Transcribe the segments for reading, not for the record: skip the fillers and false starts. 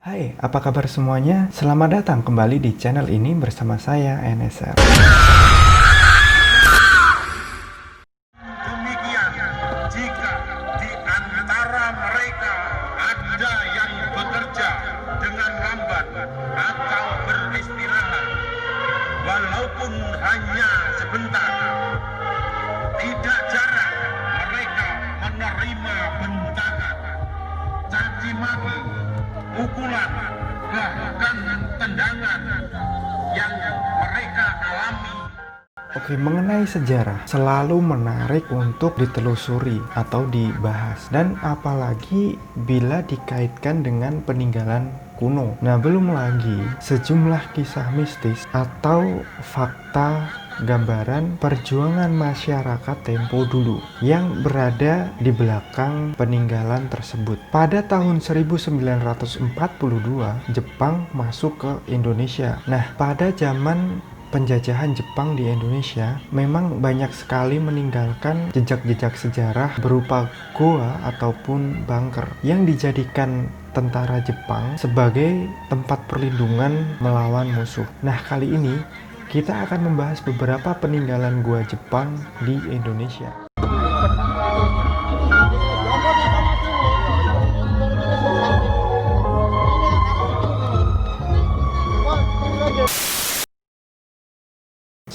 Hai, apa kabar semuanya? Selamat datang kembali di channel ini bersama saya, NSR. Demikian, jika di antara mereka ada yang bekerja dengan lambat atau beristirahat, walaupun hanya sebentar, tidak jarang mereka menerima bentangan, caci maki, pukulan, bahkan tendangan yang mereka alami. Oke, mengenai sejarah selalu menarik untuk ditelusuri atau dibahas, dan apalagi bila dikaitkan dengan peninggalan kuno. Nah, belum lagi sejumlah kisah mistis atau fakta gambaran perjuangan masyarakat tempo dulu yang berada di belakang peninggalan tersebut. Pada tahun 1942, Jepang masuk ke Indonesia. Nah, pada zaman penjajahan Jepang di Indonesia memang banyak sekali meninggalkan jejak-jejak sejarah berupa goa ataupun bunker yang dijadikan tentara Jepang sebagai tempat perlindungan melawan musuh. Nah, kali ini kita akan membahas beberapa peninggalan gua Jepang di Indonesia.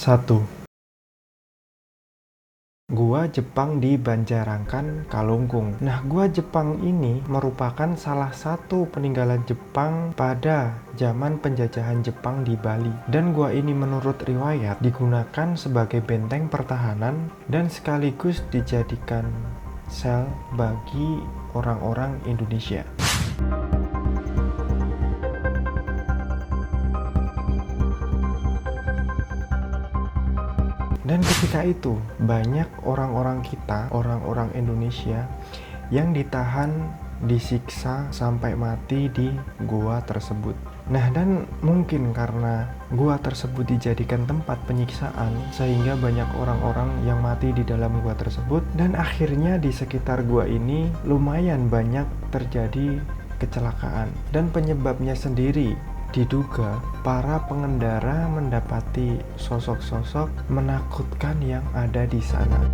Satu, Gua Jepang di Banjarangkan, Kalungkung. Nah, gua Jepang ini merupakan salah satu peninggalan Jepang pada zaman penjajahan Jepang di Bali. Dan gua ini menurut riwayat digunakan sebagai benteng pertahanan dan sekaligus dijadikan sel bagi orang-orang Indonesia. Dan ketika itu banyak orang-orang kita, orang-orang Indonesia yang ditahan, disiksa sampai mati di gua tersebut. Nah, dan mungkin karena gua tersebut dijadikan tempat penyiksaan sehingga banyak orang-orang yang mati di dalam gua tersebut, dan akhirnya di sekitar gua ini lumayan banyak terjadi kecelakaan. Dan penyebabnya sendiri diduga para pengendara mendapati sosok-sosok menakutkan yang ada di sana.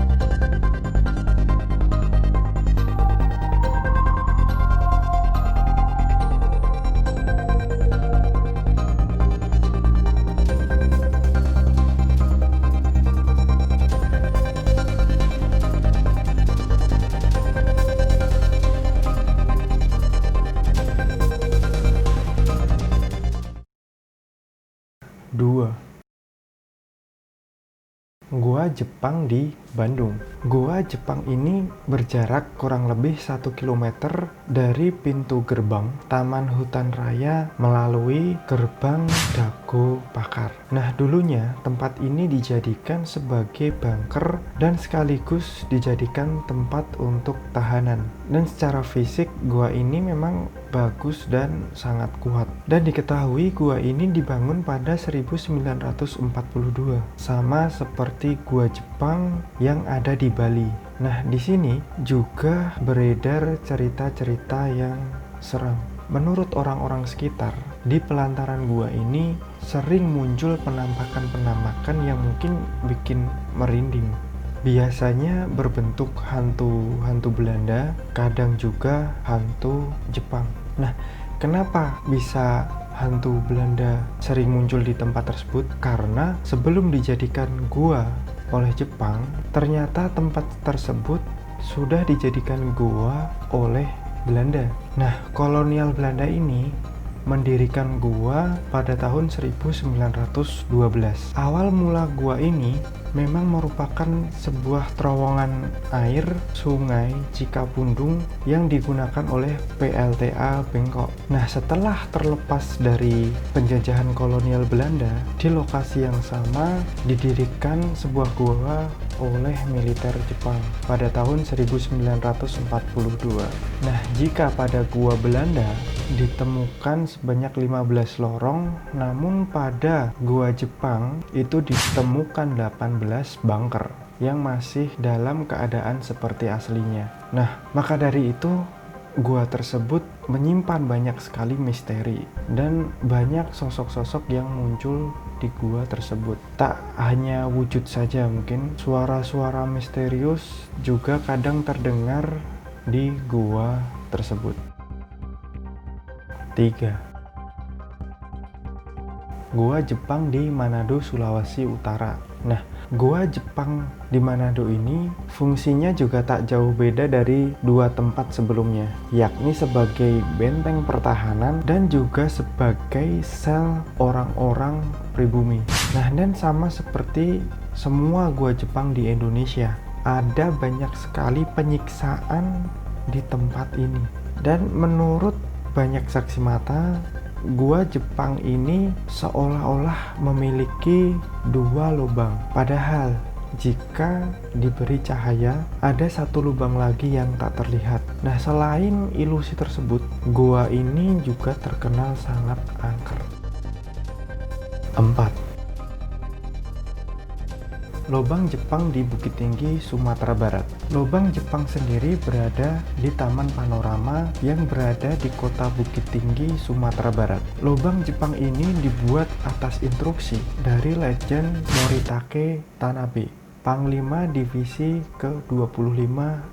Dua, Gua Jepang di Bandung. Gua Jepang ini berjarak kurang lebih 1 km dari pintu gerbang Taman Hutan Raya melalui gerbang Dago Pakar. Nah, dulunya tempat ini dijadikan sebagai bunker dan sekaligus dijadikan tempat untuk tahanan. Dan secara fisik gua ini memang bagus dan sangat kuat. Dan diketahui gua ini dibangun pada 1942, sama seperti gua Jepang yang ada di Bali. Nah, di sini juga beredar cerita-cerita yang seram. Menurut orang-orang sekitar, di pelantaran gua ini sering muncul penampakan-penampakan yang mungkin bikin merinding. Biasanya berbentuk hantu Belanda, kadang juga hantu Jepang. Nah, kenapa bisa hantu Belanda sering muncul di tempat tersebut? Karena sebelum dijadikan gua oleh Jepang, ternyata tempat tersebut sudah dijadikan gua oleh Belanda. Nah, kolonial Belanda ini mendirikan gua pada tahun 1912. Awal mula gua ini memang merupakan sebuah terowongan air sungai Cikapundung yang digunakan oleh PLTA Bengkok. Nah, setelah terlepas dari penjajahan kolonial Belanda, di lokasi yang sama didirikan sebuah gua oleh militer Jepang pada tahun 1942. Nah, jika pada gua Belanda ditemukan sebanyak 15 lorong, namun pada gua Jepang itu ditemukan 18 bunker yang masih dalam keadaan seperti aslinya. Nah, maka dari itu gua tersebut menyimpan banyak sekali misteri dan banyak sosok-sosok yang muncul di gua tersebut. Tak hanya wujud saja, mungkin suara-suara misterius juga kadang terdengar di gua tersebut. 3. Gua Jepang di Manado, Sulawesi Utara. Nah, gua Jepang di Manado ini fungsinya juga tak jauh beda dari dua tempat sebelumnya, yakni sebagai benteng pertahanan dan juga sebagai sel orang-orang pribumi. Nah, dan sama seperti semua gua Jepang di Indonesia, ada banyak sekali penyiksaan di tempat ini. Dan menurut banyak saksi mata, gua Jepang ini seolah-olah memiliki dua lubang. Padahal jika diberi cahaya, ada satu lubang lagi yang tak terlihat. Nah, selain ilusi tersebut, gua ini juga terkenal sangat angker. 4. Lobang Jepang di Bukit Tinggi, Sumatera Barat. Lobang Jepang sendiri berada di Taman Panorama yang berada di kota Bukit Tinggi, Sumatera Barat. Lobang Jepang ini dibuat atas instruksi dari Letjen Moritake Tanabe, Panglima Divisi ke-25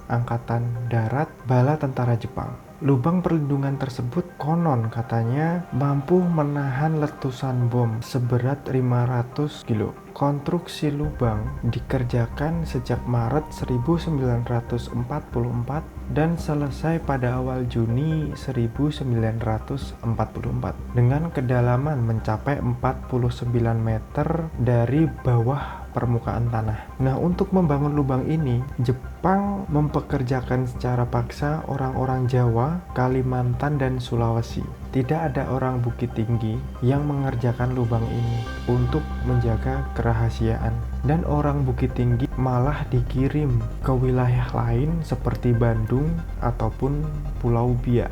Angkatan Darat Bala Tentara Jepang. Lubang perlindungan tersebut konon katanya mampu menahan letusan bom seberat 500 kilo. Konstruksi lubang dikerjakan sejak Maret 1944 dan selesai pada awal Juni 1944 dengan kedalaman mencapai 49 meter dari bawah permukaan tanah. Nah, untuk membangun lubang ini, Jepang mempekerjakan secara paksa orang-orang Jawa, Kalimantan, dan Sulawesi. Tidak ada orang Bukit Tinggi yang mengerjakan lubang ini untuk menjaga kerahasiaan. Dan orang Bukit Tinggi malah dikirim ke wilayah lain seperti Bandung ataupun Pulau Biak.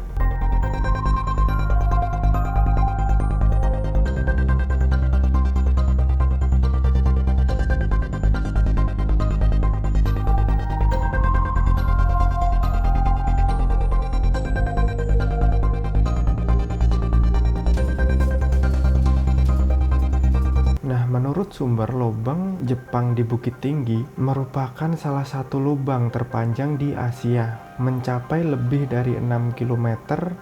Menurut sumber, lubang Jepang di Bukit Tinggi merupakan salah satu lubang terpanjang di Asia, mencapai lebih dari 6 km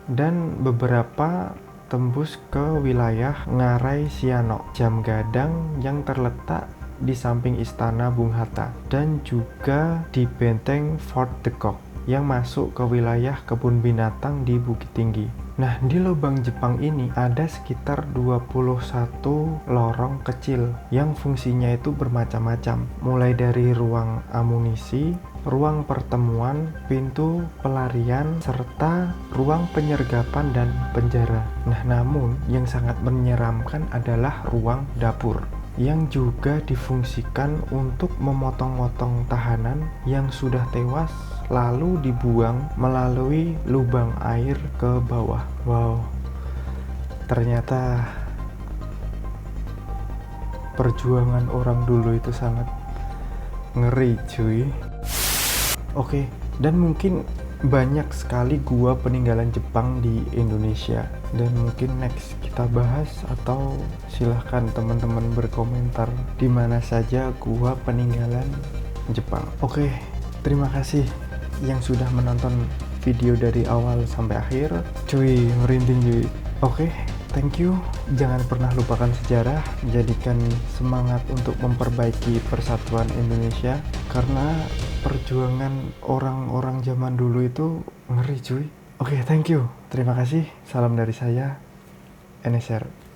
dan beberapa tembus ke wilayah Ngarai Sianok, Jam Gadang yang terletak di samping Istana Bung Hatta, dan juga di Benteng Fort de Kock yang masuk ke wilayah kebun binatang di Bukit Tinggi. Nah, di lubang Jepang ini ada sekitar 21 lorong kecil yang fungsinya itu bermacam-macam, mulai dari ruang amunisi, ruang pertemuan, pintu pelarian, serta ruang penyergapan dan penjara. Nah, namun yang sangat menyeramkan adalah ruang dapur yang juga difungsikan untuk memotong-motong tahanan yang sudah tewas lalu dibuang melalui lubang air ke bawah. Wow, ternyata perjuangan orang dulu itu sangat ngeri, cuy. Oke, dan mungkin banyak sekali gua peninggalan Jepang di Indonesia, dan mungkin next kita bahas atau silahkan teman-teman berkomentar di mana saja gua peninggalan Jepang. Oke, terima kasih yang sudah menonton video dari awal sampai akhir. Cuy, merinding cuy. Oke, thank you. Jangan pernah lupakan sejarah, jadikan semangat untuk memperbaiki persatuan Indonesia, karena perjuangan orang-orang zaman dulu itu ngeri cuy. Oke, thank you. Terima kasih. Salam dari saya, NSR.